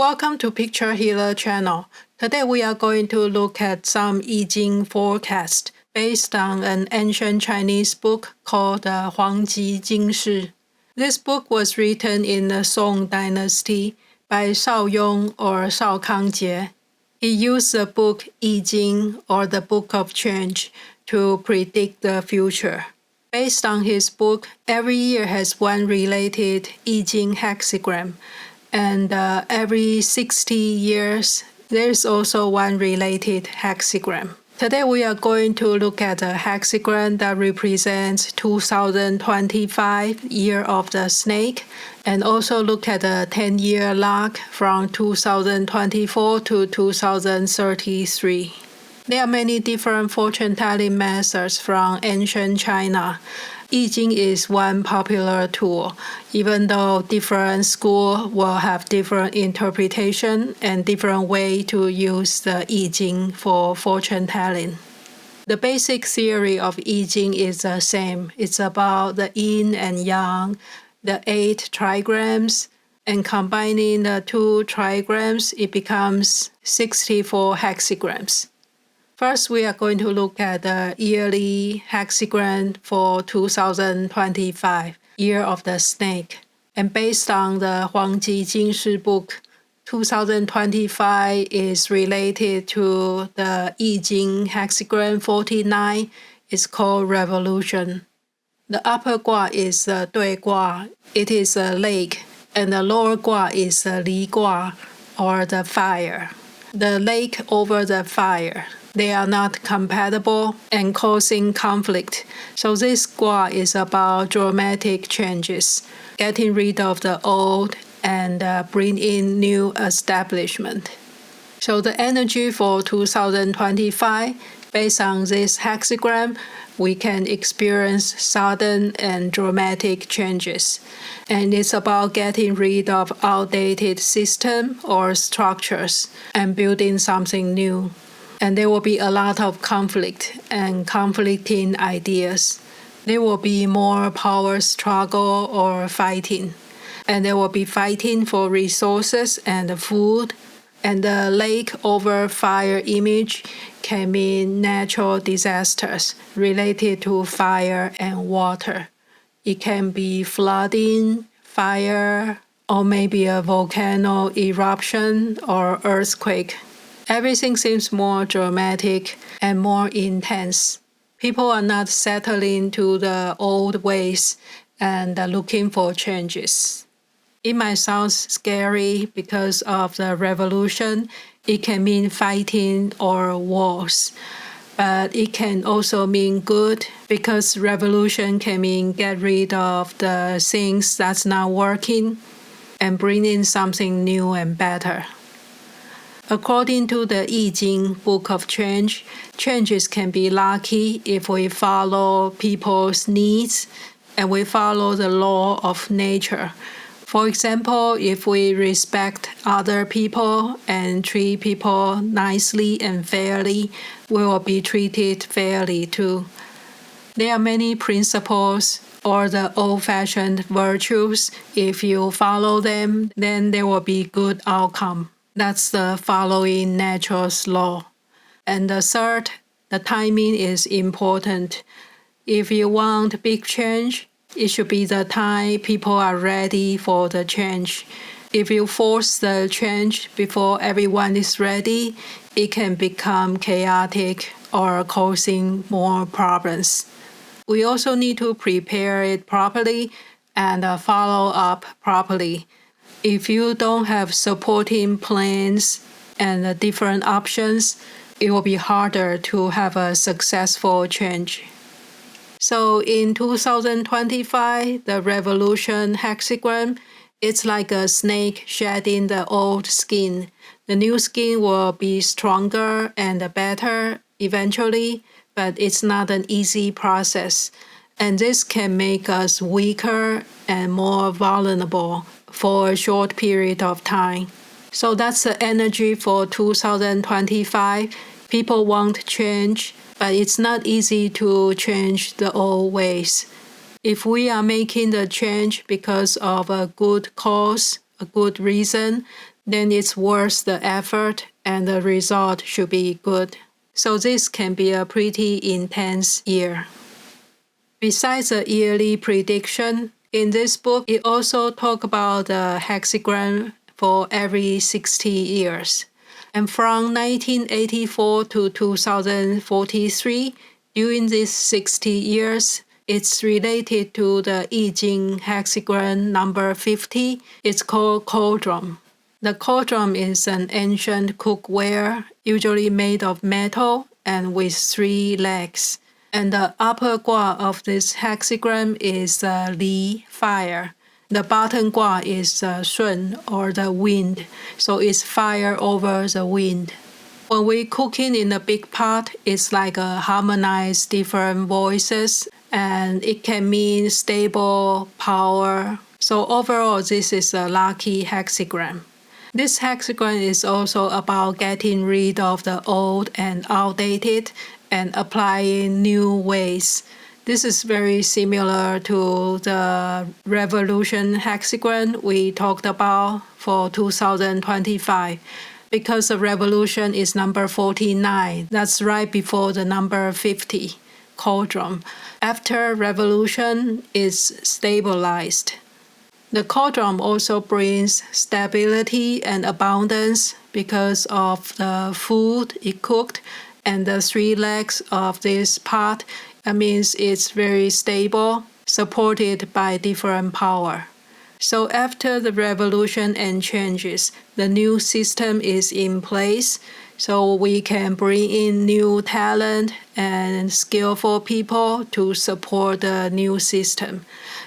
Welcome to Picture Healer channel. Today we are going to look at some I-Ching forecast based on an ancient Chinese book called Huang Ji Jing Shi. This book was written in the Song dynasty by Shao Yong or Shao Kangjie. He used the book I-Ching or the Book of Change to predict the future. Based on his book, every year has one related I-Ching hexagram. And every 60 years, there's also one related hexagram. Today we are going to look at a hexagram that represents 2025 year of the snake, and also look at a 10-year log from 2024 to 2033. There are many different fortune-telling methods from ancient China. I-Ching is one popular tool, even though different schools will have different interpretation and different way to use the I-Ching for fortune telling. The basic theory of I-Ching is the same. It's about the yin and yang, the 8 trigrams, and combining the 2 trigrams, it becomes 64 hexagrams. First, we are going to look at the yearly hexagram for 2025, Year of the Snake. And based on the Huang Ji Jing Shi book, 2025 is related to the I-Ching hexagram 49. It's called Revolution. The upper gua is the Dui gua. It is a lake. And the lower gua is the Li gua, or the fire. The lake over the fire. They are not compatible and causing conflict. So this gua is about dramatic changes, getting rid of the old and bring in new establishment. So the energy for 2025, based on this hexagram, we can experience sudden and dramatic changes. And it's about getting rid of outdated system or structures and building something new. And there will be a lot of conflict and conflicting ideas. There will be more power struggle or fighting. And there will be fighting for resources and food. And the lake over fire image can mean natural disasters related to fire and water. It can be flooding, fire, or maybe a volcano eruption or earthquake. Everything seems more dramatic and more intense. People are not settling to the old ways and looking for changes. It might sound scary because of the revolution. It can mean fighting or wars. But it can also mean good because revolution can mean get rid of the things that's not working and bring in something new and better. According to the I-Ching Book of Change, changes can be lucky if we follow people's needs and we follow the law of nature. For example, if we respect other people and treat people nicely and fairly, we will be treated fairly too. There are many principles or the old-fashioned virtues. If you follow them, then there will be good outcome. That's the following nature's law. And the third, the timing is important. If you want big change, it should be the time people are ready for the change. If you force the change before everyone is ready, it can become chaotic or causing more problems. We also need to prepare it properly and follow up properly. If you don't have supporting plans and different options, it will be harder to have a successful change. So in 2025, the revolution hexagram, it's like a snake shedding the old skin. The new skin will be stronger and better eventually, but it's not an easy process. And this can make us weaker and more vulnerable for a short period of time. So that's the energy for 2025. People want change, but it's not easy to change the old ways. If we are making the change because of a good cause, a good reason, then it's worth the effort and the result should be good. So this can be a pretty intense year. Besides the yearly prediction, in this book, it also talks about the hexagram for every 60 years. And from 1984 to 2043, during these 60 years, it's related to the I-Ching hexagram number 50. It's called Caldron. The cauldron is an ancient cookware, usually made of metal and with 3 legs. And the upper gua of this hexagram is Li, fire. The bottom gua is Shun, or the wind. So it's fire over the wind. When we cooking in a big pot, it's like harmonized different voices, and it can mean stable power. So overall, this is a lucky hexagram. This hexagram is also about getting rid of the old and outdated and applying new ways. This is very similar to the revolution hexagram we talked about for 2025, because the revolution is number 49. That's right before the number 50, cauldron. After revolution is stabilized. The cauldron also brings stability and abundance because of the food it cooked and the 3 legs of this pot. That means it's very stable, supported by different power. So after the revolution and changes, the new system is in place. So we can bring in new talent and skillful people to support the new system.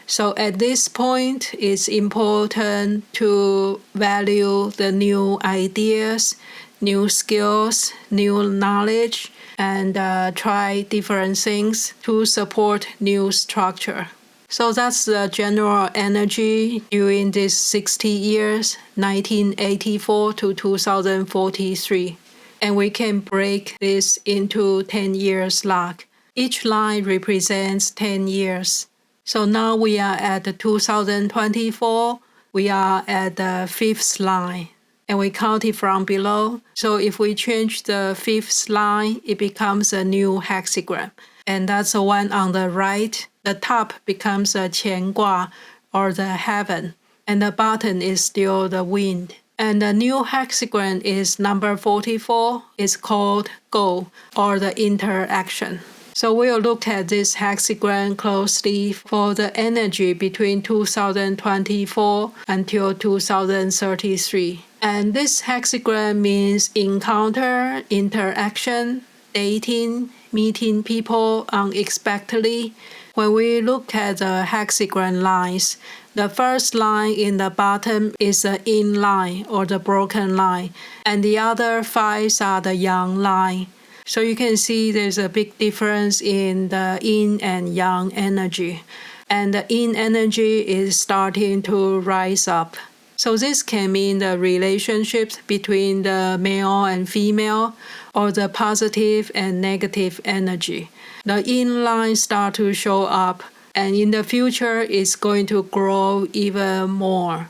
So at this point, it's important to value the new ideas, new skills, new knowledge, and try different things to support new structure. So that's the general energy during these 60 years, 1984 to 2043. And we can break this into 10 years log. Each line represents 10 years. So now we are at the 2024. We are at the 5th line. And we count it from below. So if we change the 5th line, it becomes a new hexagram. And that's the one on the right. The top becomes a qian gua, or the heaven. And the bottom is still the wind. And the new hexagram is number 44. It's called go, or the interaction. So we'll look at this hexagram closely for the energy between 2024 until 2033. And this hexagram means encounter, interaction, dating, meeting people unexpectedly. When we look at the hexagram lines, the first line in the bottom is the in line, or the broken line, and the other 5 are the yang line. So you can see there's a big difference in the yin and yang energy. And the yin energy is starting to rise up. So this can mean the relationships between the male and female, or the positive and negative energy. The yin line start to show up, and in the future it's going to grow even more.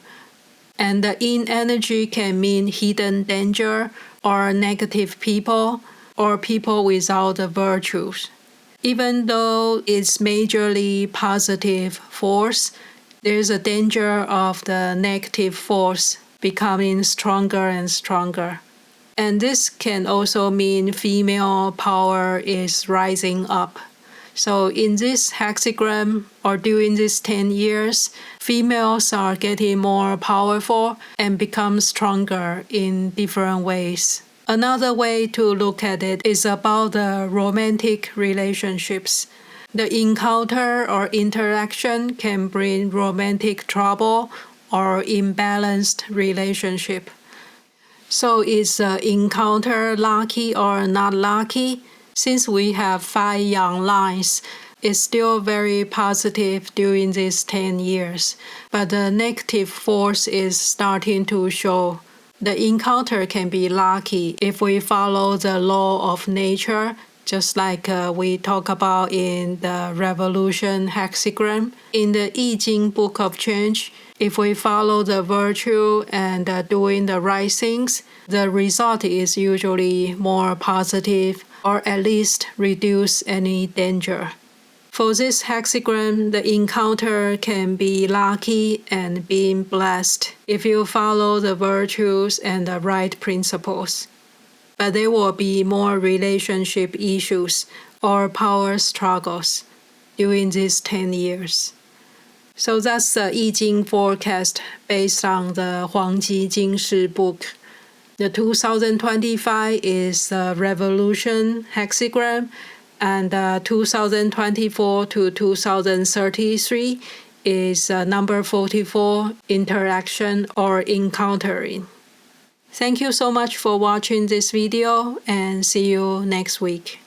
And the yin energy can mean hidden danger, or negative people, or people without the virtues. Even though it's majorly positive force, there's a danger of the negative force becoming stronger and stronger. And this can also mean female power is rising up. So in this hexagram, or during these 10 years, females are getting more powerful and become stronger in different ways. Another way to look at it is about the romantic relationships. The encounter or interaction can bring romantic trouble or imbalanced relationship. So is the encounter lucky or not lucky? Since we have 5 yang lines, it's still very positive during these 10 years. But the negative force is starting to show. The encounter can be lucky if we follow the law of nature, just like we talk about in the revolution hexagram. In the I-Ching Book of Change, If we follow the virtue and doing the right things, the result is usually more positive or at least reduce any danger. For this hexagram, the encounter can be lucky and being blessed if you follow the virtues and the right principles. But there will be more relationship issues or power struggles during these 10 years. So that's the I-Ching forecast based on the Huang Ji Jing Shi book. The 2025 is the revolution hexagram, and 2024 to 2033 is number 44, interaction or encountering. Thank you so much for watching this video, and see you next week.